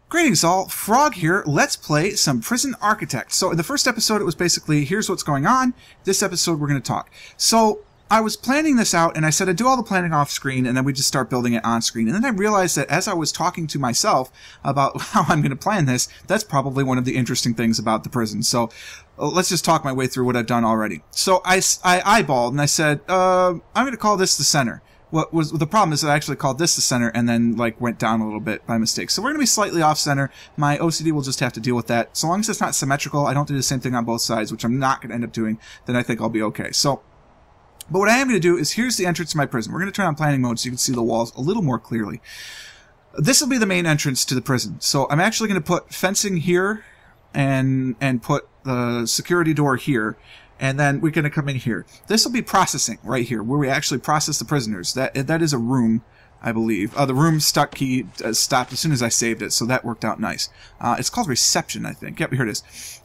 Greetings all, Frog here. Let's play some Prison Architect. So in the first episode it was basically, here's what's going on. This episode we're going to talk. So I was planning this out and I said I'd do all the planning off screen and then we just start building it on screen. And then I realized that as I was talking to myself about how I'm going to plan this, that's probably one of the interesting things about the prison. So let's just talk my way through what I've done already. So I eyeballed and I said, I'm going to call this the center. What was the problem is that I actually called this the center and then like went down a little bit by mistake. So we're going to be slightly off center. My OCD will just have to deal with that. So long as it's not symmetrical, I don't do the same thing on both sides, which I'm not going to end up doing, then I think I'll be okay. So, but what I am going to do is here's the entrance to my prison. We're going to turn on planning mode so you can see the walls a little more clearly. This will be the main entrance to the prison. So I'm actually going to put fencing here and put the security door here. And then we're going to come in here. This will be processing right here, where we actually process the prisoners. That is a room, I believe. The room stuck key stopped as soon as I saved it, so that worked out nice. It's called reception, I think. Yep, here it is.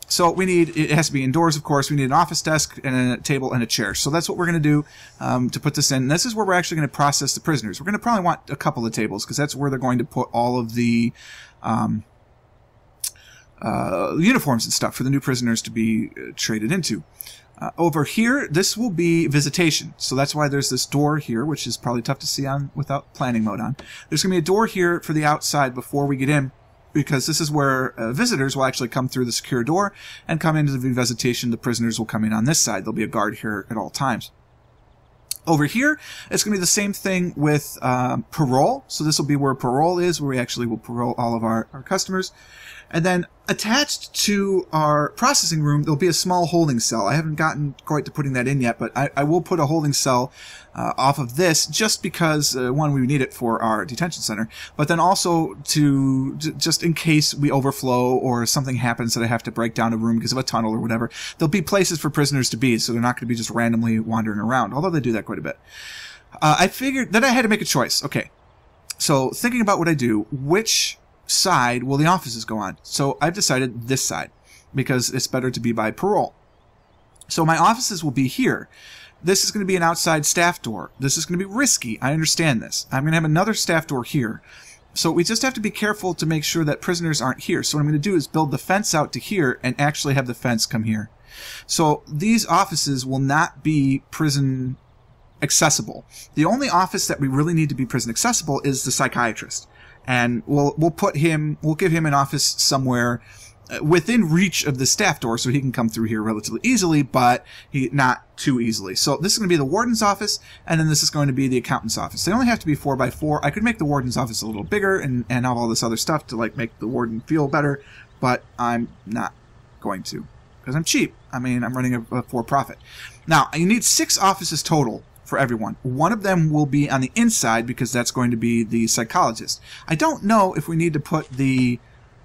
So we need, it has to be indoors, of course. We need an office desk and a table and a chair. So that's what we're going to do to put this in. And this is where we're actually going to process the prisoners. We're going to probably want a couple of tables, because that's where they're going to put all of the uniforms and stuff for the new prisoners to be traded into. Over here, this will be visitation. So that's why there's this door here, which is probably tough to see on without planning mode on. There's going to be a door here for the outside before we get in, because this is where visitors will actually come through the secure door and come into the visitation. The prisoners will come in on this side. There'll be a guard here at all times. Over here, it's going to be the same thing with parole. So this will be where parole is, where we actually will parole all of our customers. And then attached to our processing room, there'll be a small holding cell. I haven't gotten quite to putting that in yet, but I will put a holding cell off of this just because, one, we need it for our detention center, but then also to just in case we overflow or something happens that I have to break down a room because of a tunnel or whatever, there'll be places for prisoners to be, so they're not going to be just randomly wandering around, although they do that quite a bit. I figured that I had to make a choice. Okay, so thinking about what I do, which side will the offices go on? So I've decided this side because it's better to be by parole. So my offices will be here. This is going to be an outside staff door. This is going to be risky. I understand this. I'm going to have another staff door here. So we just have to be careful to make sure that prisoners aren't here. So what I'm going to do is build the fence out to here and actually have the fence come here. So these offices will not be prison accessible. The only office that we really need to be prison accessible is the psychiatrist. And we'll give him an office somewhere within reach of the staff door so he can come through here relatively easily, but not too easily. So this is going to be the warden's office, and then this is going to be the accountant's office. They only have to be 4x4. I could make the warden's office a little bigger and have all this other stuff to like make the warden feel better, but I'm not going to because I'm cheap. I mean, I'm running a for-profit. Now, you need 6 offices total for everyone. One of them will be on the inside because that's going to be the psychologist. I don't know if we need to put the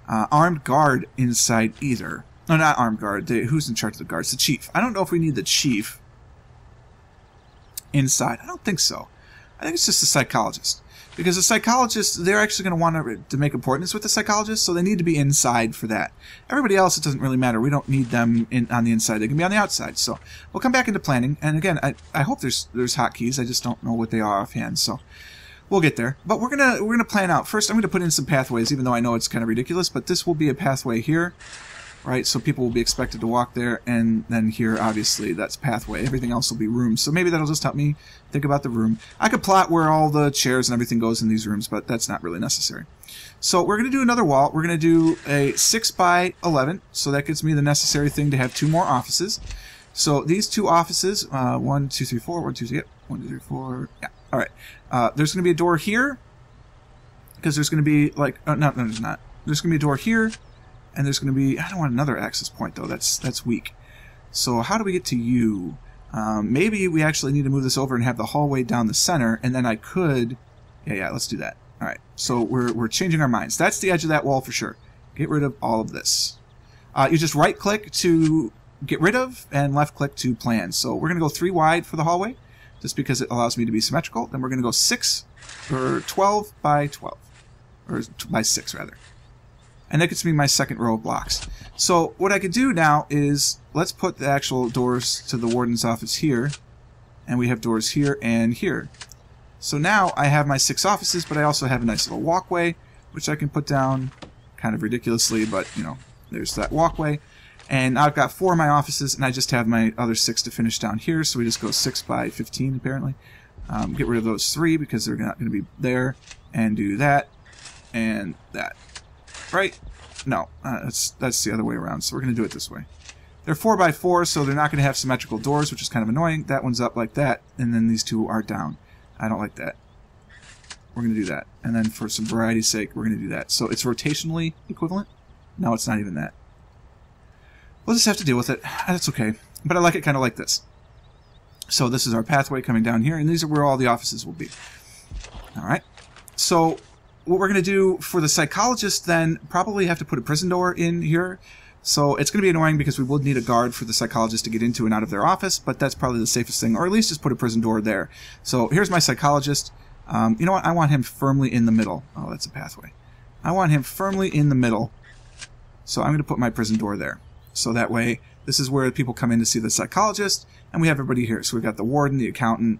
armed guard inside either. No, not armed guard. Who's in charge of the guards? The chief. I don't know if we need the chief inside. I don't think so. I think it's just the psychologist. Because the psychologist, they're actually going to want to make appointments with the psychologist, so they need to be inside for that. Everybody else, it doesn't really matter. We don't need them on the inside. They can be on the outside. So we'll come back into planning. And again, I hope there's hotkeys. I just don't know what they are offhand. So we'll get there. But we're gonna plan out. First, I'm gonna put in some pathways, even though I know it's kind of ridiculous. But this will be a pathway here, right? So people will be expected to walk there, and then here, obviously, that's pathway. Everything else will be rooms. So maybe that'll just help me think about the room. I could plot where all the chairs and everything goes in these rooms, but that's not really necessary. So we're going to do another wall. We're going to do a 6x11, so that gives me the necessary thing to have 2 more offices. So these 2 offices, 1, 2, 3, 4, 1, 2, 3, 1, 2, 3, 4, yeah, all right. There's going to be a door here, because there's going to be, like, no, there's not. There's going to be a door here, and there's going to be, I don't want another access point, though. That's weak. So how do we get to you? Maybe we actually need to move this over and have the hallway down the center, and then I could, yeah, let's do that. All right, so we're changing our minds. That's the edge of that wall for sure. Get rid of all of this. You just right-click to get rid of, and left-click to plan. So we're going to go 3 wide for the hallway, just because it allows me to be symmetrical. Then we're going to go 6, or 12 by 12, or by 6, rather. And that gets me my second row of blocks. So what I could do now is, let's put the actual doors to the warden's office here, and we have doors here and here. So now I have my 6 offices, but I also have a nice little walkway, which I can put down kind of ridiculously, but, you know, there's that walkway. And I've got 4 of my offices, and I just have my other 6 to finish down here, so we just go 6 by 15, apparently. Get rid of those 3 because they're not going to be there, and do that, and that. Right? No, that's the other way around, so we're going to do it this way. They're 4 by 4, so they're not going to have symmetrical doors, which is kind of annoying. That one's up like that, and then these 2 are down. I don't like that. We're going to do that. And then for some variety's sake, we're going to do that. So it's rotationally equivalent? No, it's not even that. We'll just have to deal with it. That's okay. But I like it kind of like this. So this is our pathway coming down here, and these are where all the offices will be. Alright. So what we're going to do for the psychologist then, probably have to put a prison door in here. So it's going to be annoying because we would need a guard for the psychologist to get into and out of their office, but that's probably the safest thing, or at least just put a prison door there. So here's my psychologist. You know what? I want him firmly in the middle. Oh, that's a pathway. I want him firmly in the middle. So I'm going to put my prison door there. So that way, this is where people come in to see the psychologist, and we have everybody here. So we've got the warden, the accountant,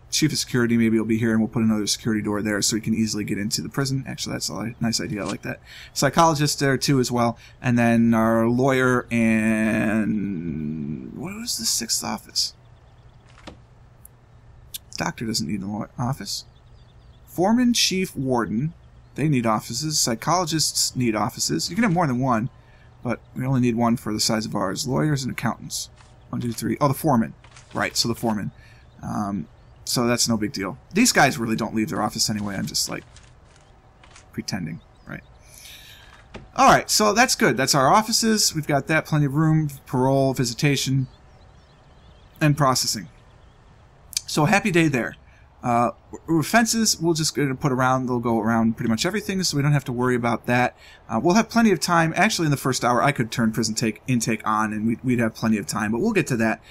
chief of security maybe will be here, and we'll put another security door there so he can easily get into the prison. Actually, that's a nice idea. I like that. Psychologist there too as well. And then our lawyer and... what was the 6th office? Doctor doesn't need an office. Foreman, chief, warden. They need offices. Psychologists need offices. You can have more than one, but we only need 1 for the size of ours. Lawyers and accountants. 1, 2, 3. Oh, the foreman. Right, so the foreman. So that's no big deal. These guys really don't leave their office anyway. I'm just, like, pretending. Right. Alright, so that's good. That's our offices. We've got that. Plenty of room. Parole, visitation, and processing. So happy day there. Fences, we'll just put around. They'll go around pretty much everything, so we don't have to worry about that. We'll have plenty of time. Actually, in the first hour, I could turn prison intake on, and we'd have plenty of time, but we'll get to that.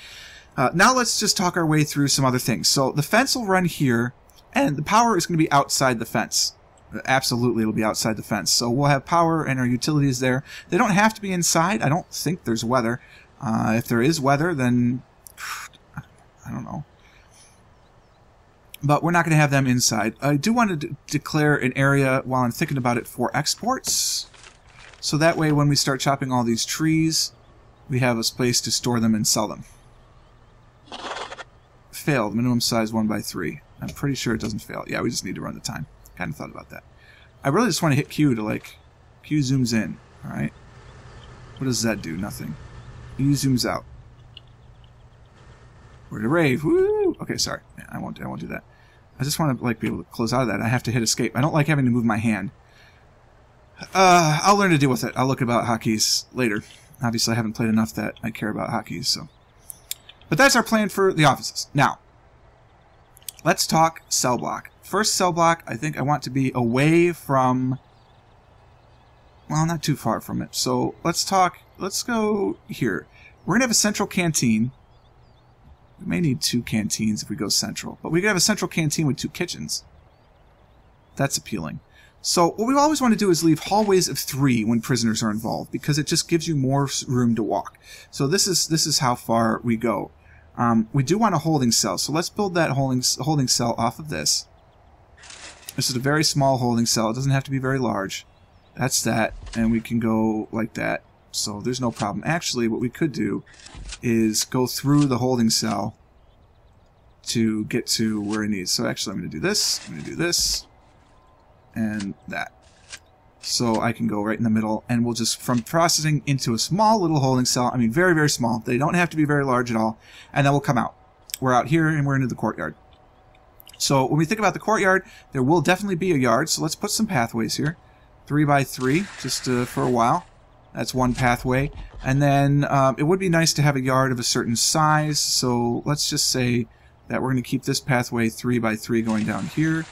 Now let's just talk our way through some other things. So the fence will run here, and the power is going to be outside the fence. Absolutely, it'll be outside the fence. So we'll have power and our utilities there. They don't have to be inside. I don't think there's weather. If there is weather, then I don't know. But we're not going to have them inside. I do want to declare an area while I'm thinking about it for exports. So that way when we start chopping all these trees, we have a space to store them and sell them. Failed. Minimum size 1 by 3. I'm pretty sure it doesn't fail. Yeah, we just need to run the time. Kind of thought about that. I really just want to hit Q to, like, Q zooms in. Alright. What does that do? Nothing. U zooms out. We're to rave. Woo! Okay, sorry. I won't do that. I just want to, like, be able to close out of that. I have to hit escape. I don't like having to move my hand. I'll learn to deal with it. I'll look about hotkeys later. Obviously, I haven't played enough that I care about hotkeys, so. But that's our plan for the offices. Now, let's talk cell block. First cell block, I think I want to be away from... well, not too far from it. So, let's go here. We're going to have a central canteen. We may need 2 canteens if we go central. But we could have a central canteen with 2 kitchens. That's appealing. So what we always want to do is leave hallways of 3 when prisoners are involved, because it just gives you more room to walk. So this is how far we go. We do want a holding cell. So let's build that holding cell off of this. This is a very small holding cell. It doesn't have to be very large. That's that. And we can go like that. So there's no problem. Actually, what we could do is go through the holding cell to get to where it needs. So actually, I'm going to do this, I'm going to do this, and that. So I can go right in the middle, and we'll just, from processing into a small little holding cell, I mean very, very small. They don't have to be very large at all. And then we'll come out. We're out here, and we're into the courtyard. So when we think about the courtyard, there will definitely be a yard. So let's put some pathways here. 3 by 3, just for a while. That's 1 pathway. And then it would be nice to have a yard of a certain size. So let's just say that we're going to keep this pathway 3 by 3 going down here.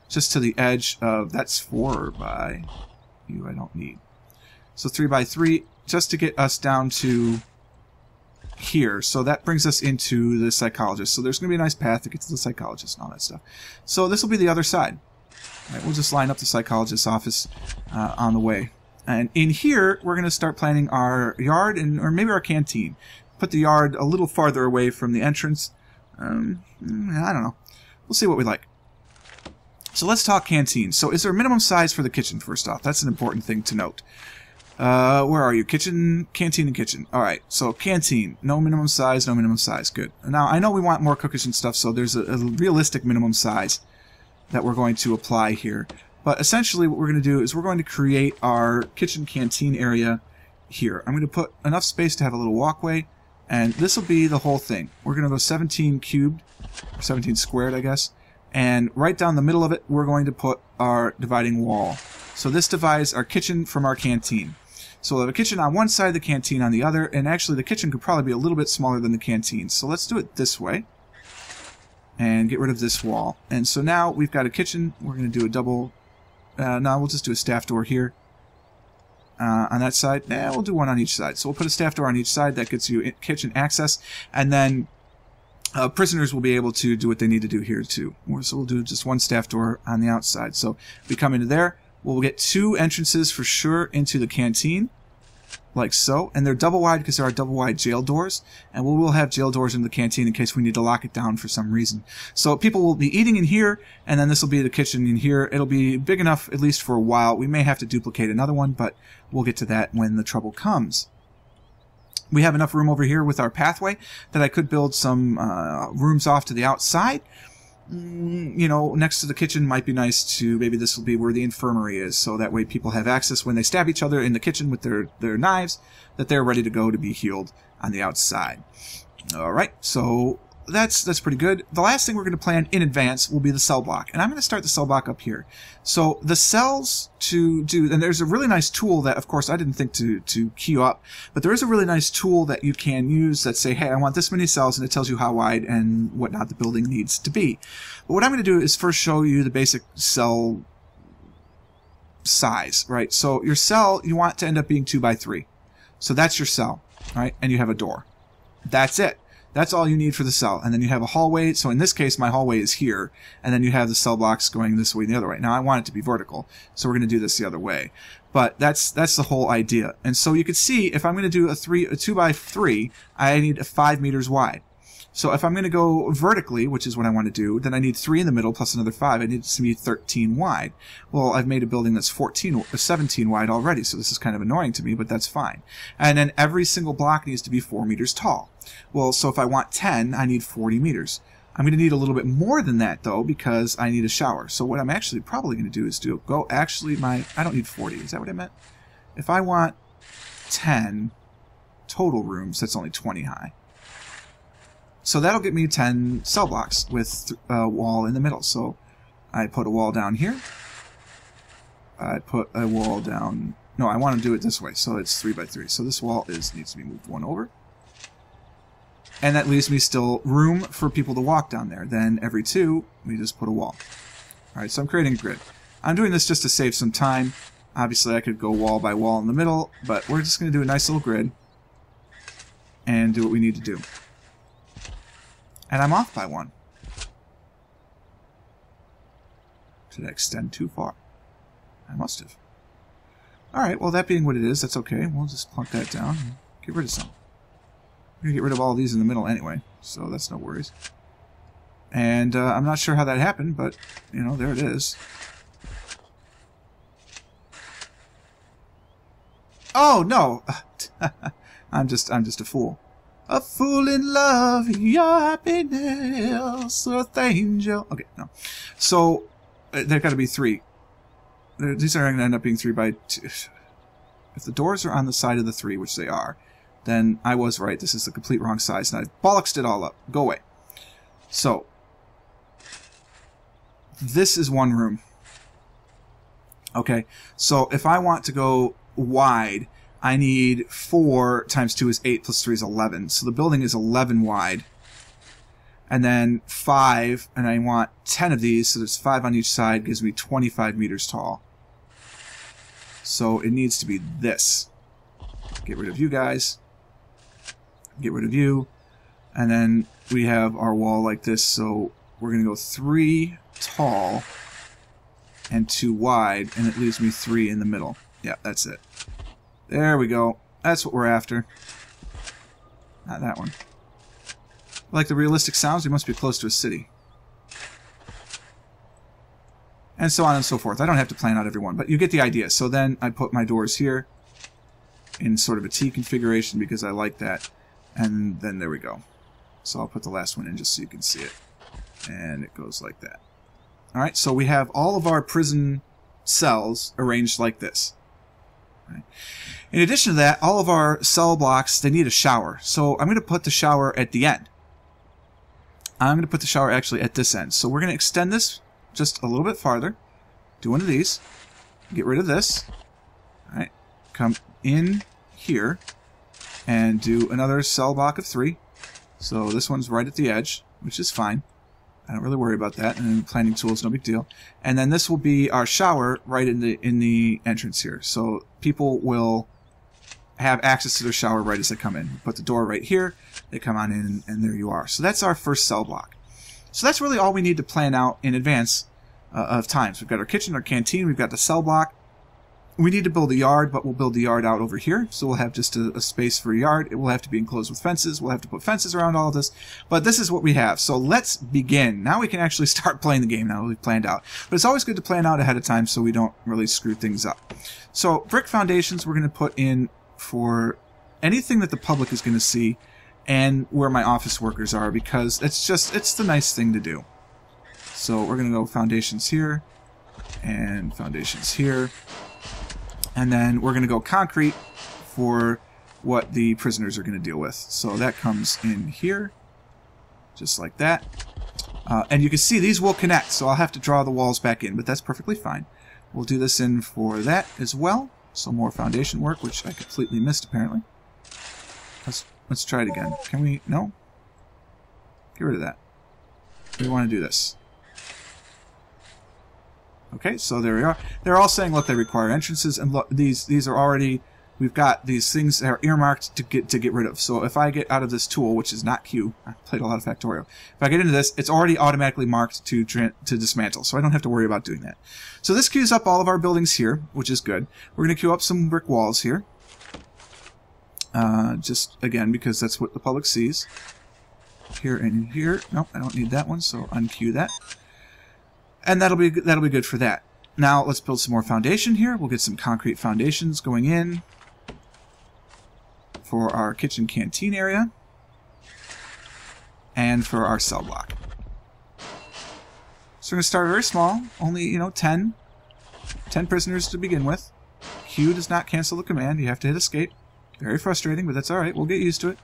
Just to the edge of... that's 4 by... you I don't need. So 3 by 3, just to get us down to here. So that brings us into the psychologist. So there's going to be a nice path to get to the psychologist and all that stuff. So this will be the other side. Right, we'll just line up the psychologist's office on the way. And in here, we're going to start planning our yard or maybe our canteen. Put the yard a little farther away from the entrance. I don't know. We'll see what we like. So let's talk canteen. So is there a minimum size for the kitchen, first off? That's an important thing to note. Where are you? Kitchen, canteen, and kitchen. All right, so canteen. No minimum size, no minimum size. Good. Now, I know we want more cookers and stuff, so there's a realistic minimum size that we're going to apply here. But essentially what we're going to do is we're going to create our kitchen canteen area here. I'm going to put enough space to have a little walkway, and this will be the whole thing. We're going to go 17 cubed, or 17 squared, I guess. And right down the middle of it, we're going to put our dividing wall. So this divides our kitchen from our canteen. So we'll have a kitchen on one side, the canteen on the other, and actually the kitchen could probably be a little bit smaller than the canteen. So let's do it this way, and get rid of this wall. And so now we've got a kitchen. We're going to do a double, no, we'll just do a staff door here. On that side, we'll do one on each side. So we'll put a staff door on each side. That gets you kitchen access, and then prisoners will be able to do what they need to do here too. So we'll do just one staff door on the outside. So we come into there. We'll get 2 entrances for sure into the canteen, like so. And they're double wide because there are double wide jail doors. And we will have jail doors in the canteen in case we need to lock it down for some reason. So people will be eating in here, and then this will be the kitchen in here. It'll be big enough, at least for a while. We may have to duplicate another one, but we'll get to that when the trouble comes. We have enough room over here with our pathway that I could build some rooms off to the outside. You know, next to the kitchen might be nice to, maybe this will be where the infirmary is, so that way people have access when they stab each other in the kitchen with their knives, that they're ready to go to be healed on the outside. Alright, so that's pretty good. The last thing we're going to plan in advance will be the cell block, and I'm going to start the cell block up here. So the cells to do, and there's a really nice tool that, of course, I didn't think to queue up, but there is a really nice tool that you can use that say, hey, I want this many cells, and it tells you how wide and whatnot the building needs to be. But what I'm going to do is first show you the basic cell size, right? So your cell, you want to end up being 2 by 3. So that's your cell, right? And you have a door. That's it. That's all you need for the cell. And then you have a hallway. So in this case, my hallway is here. And then you have the cell blocks going this way and the other way. Now, I want it to be vertical, so we're going to do this the other way. But that's the whole idea. And so you can see, if I'm going to do a 2 by 3, I need 5 meters wide. So if I'm going to go vertically, which is what I want to do, then I need 3 in the middle plus another 5. I need it to be 13 wide. Well, I've made a building that's 17 wide already, so this is kind of annoying to me, but that's fine. And then every single block needs to be 4 meters tall. Well, so if I want 10, I need 40 meters. I'm going to need a little bit more than that, though, because I need a shower. So what I'm actually probably going to do is I don't need 40. Is that what I meant? If I want 10 total rooms, that's only 20 high. So that'll get me 10 cell blocks with a wall in the middle. So I put a wall down here. I put a wall down... No, I want to do it this way, so it's 3 by 3. So this wall needs to be moved 1 over. And that leaves me still room for people to walk down there. Then every 2, we just put a wall. Alright, so I'm creating a grid. I'm doing this just to save some time. Obviously, I could go wall by wall in the middle, but we're just going to do a nice little grid and do what we need to do. And I'm off by 1. Did I extend too far? I must have. Alright, well, that being what it is, that's okay. We'll just plunk that down and get rid of some. We're going to get rid of all these in the middle anyway, so that's no worries. And I'm not sure how that happened, but, you know, there it is. Oh, no! I'm just a fool. A fool in love, your happiness, earth angel. Okay, no. So, there got to be 3. These are going to end up being 3 by 2. If the doors are on the side of the 3, which they are, then I was right. This is the complete wrong size, and I bollocksed it all up. Go away. So, this is 1 room. Okay, so if I want to go wide, I need 4 times 2 is 8 plus 3 is 11. So the building is 11 wide. And then 5, and I want 10 of these, so there's 5 on each side, gives me 25 meters tall. So it needs to be this. Get rid of you guys. Get rid of you. And then we have our wall like this, so we're going to go 3 tall and 2 wide, and it leaves me 3 in the middle. Yeah, that's it. There we go. That's what we're after. Not that one. Like the realistic sounds, we must be close to a city. and so on and so forth. I don't have to plan out every one, but you get the idea. So then I put my doors here in sort of a T configuration because I like that. And then there we go. So I'll put the last one in just so you can see it. And it goes like that. Alright, so we have all of our prison cells arranged like this. Right. In addition to that, all of our cell blocks, they need a shower. So I'm going to put the shower at the end. I'm going to put the shower actually at this end. So we're going to extend this just a little bit farther. Do one of these. Get rid of this. Alright, come in here and do another cell block of 3. So this one's right at the edge, which is fine. I don't really worry about that. And then planning tools, no big deal. And then this will be our shower right in the entrance here. So people will have access to their shower right as they come in. Put the door right here. They come on in, and there you are. So that's our first cell block. So that's really all we need to plan out in advance of times. We've got our kitchen, our canteen. We've got the cell block. We need to build a yard, but we'll build the yard out over here. So we'll have just a space for a yard. It will have to be enclosed with fences. We'll have to put fences around all of this. But this is what we have. So let's begin. Now we can actually start playing the game now we've planned out. But it's always good to plan out ahead of time so we don't really screw things up. So brick foundations we're going to put in for anything that the public is going to see and where my office workers are, because it's the nice thing to do. So we're going to go foundations here and foundations here. And then we're going to go concrete for what the prisoners are going to deal with. So that comes in here, just like that. And you can see these will connect, so I'll have to draw the walls back in, but that's perfectly fine. We'll do this in for that as well. So more foundation work, which I completely missed apparently. Let's try it again. Can we? No? Get rid of that. We want to do this. Okay, so there we are. They're all saying, look, they require entrances, and look, these are already, we've got these things that are earmarked to get rid of. So if I get out of this tool, which is not Q, I played a lot of Factorio. If I get into this, it's already automatically marked to dismantle, so I don't have to worry about doing that. So this queues up all of our buildings here, which is good. We're going to queue up some brick walls here. Just, again, because that's what the public sees. Here and here. Nope, I don't need that one, so unqueue that. And that'll be good for that. Now let's build some more foundation here. We'll get some concrete foundations going in for our kitchen canteen area and for our cell block. So we're going to start very small, only 10 prisoners to begin with. Q does not cancel the command. You have to hit escape. Very frustrating, but that's all right. We'll get used to it.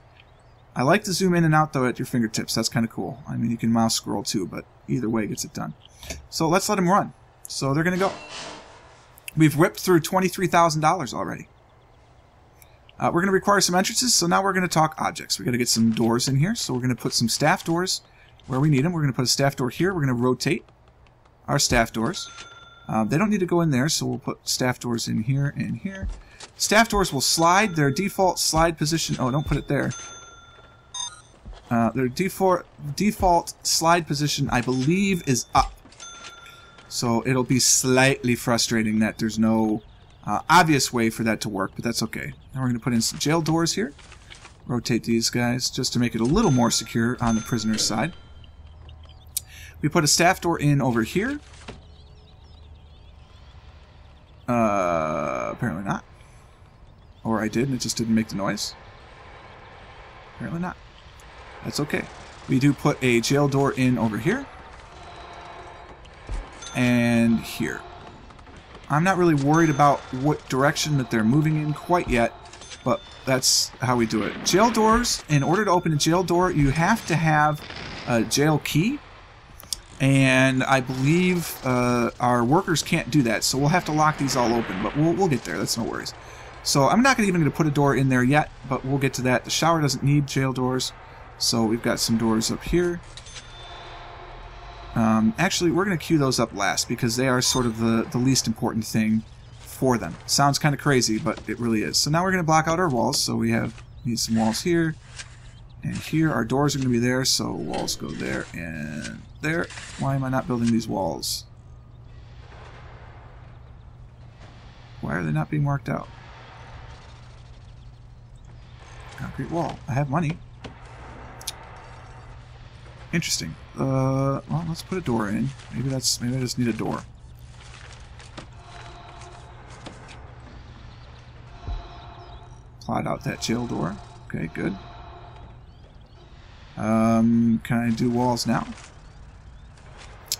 I like to zoom in and out though at your fingertips. That's kind of cool. I mean, you can mouse scroll too, but either way gets it done. So let's let them run. So they're going to go. We've whipped through $23,000 already. We're going to require some entrances, so now we're going to talk objects. We've got to get some doors in here, so we're going to put some staff doors where we need them. We're going to put a staff door here. We're going to rotate our staff doors. They don't need to go in there, so we'll put staff doors in here and here. Staff doors will slide. Their default slide position... Oh, don't put it there. Their default slide position, I believe, is up. So it'll be slightly frustrating that there's no obvious way for that to work, but that's okay. Now we're going to put in some jail doors here. Rotate these guys just to make it a little more secure on the prisoner's side. We put a staff door in over here. Apparently not. Or I did and it just didn't make the noise. Apparently not. That's okay. We do put a jail door in over here. And here. I'm not really worried about what direction that they're moving in quite yet, but that's how we do it. Jail doors, in order to open a jail door, you have to have a jail key. And I believe our workers can't do that, so we'll have to lock these all open, but we'll get there. That's no worries. So I'm not even going to put a door in there yet, but we'll get to that. The shower doesn't need jail doors, so we've got some doors up here. Actually, we're going to queue those up last because they are sort of the least important thing for them. Sounds kind of crazy, but it really is. So now we're going to block out our walls. So we need some walls here and here. Our doors are going to be there, so walls go there and there. Why am I not building these walls? Why are they not being marked out? Concrete wall. I have money. Interesting. Well, let's put a door in. Maybe I just need a door. plot out that jail door. Okay, good. Can I do walls now?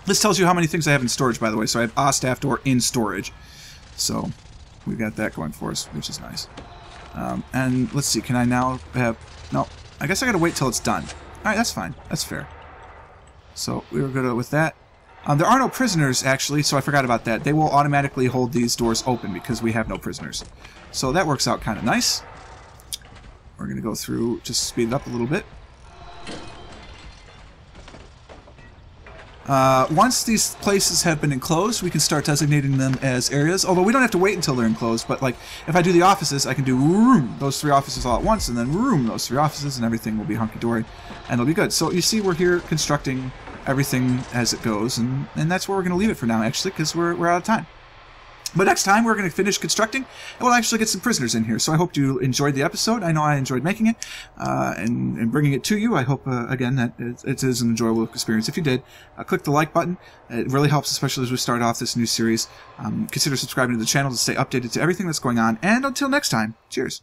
This tells you how many things I have in storage, by the way. So I have a staff door in storage. So we've got that going for us, which is nice. And let's see, can I now have... No, I guess I gotta wait till it's done. Alright, that's fine. That's fair. So we were good with that. There are no prisoners, actually, so I forgot about that. They will automatically hold these doors open because we have no prisoners. So that works out kind of nice. We're going to go through, just speed it up a little bit. Once these places have been enclosed, we can start designating them as areas. Although we don't have to wait until they're enclosed, but like if I do the offices, I can do room those 3 offices all at once, and then room those 3 offices, and everything will be hunky-dory, and it'll be good. So you see we're here constructing everything as it goes, and that's where we're going to leave it for now, actually, because we're out of time. But next time, we're going to finish constructing, and we'll actually get some prisoners in here. So I hope you enjoyed the episode. I know I enjoyed making it and bringing it to you. I hope, again, that it is an enjoyable experience. If you did, click the like button. It really helps, especially as we start off this new series. Consider subscribing to the channel to stay updated to everything that's going on. And until next time, cheers.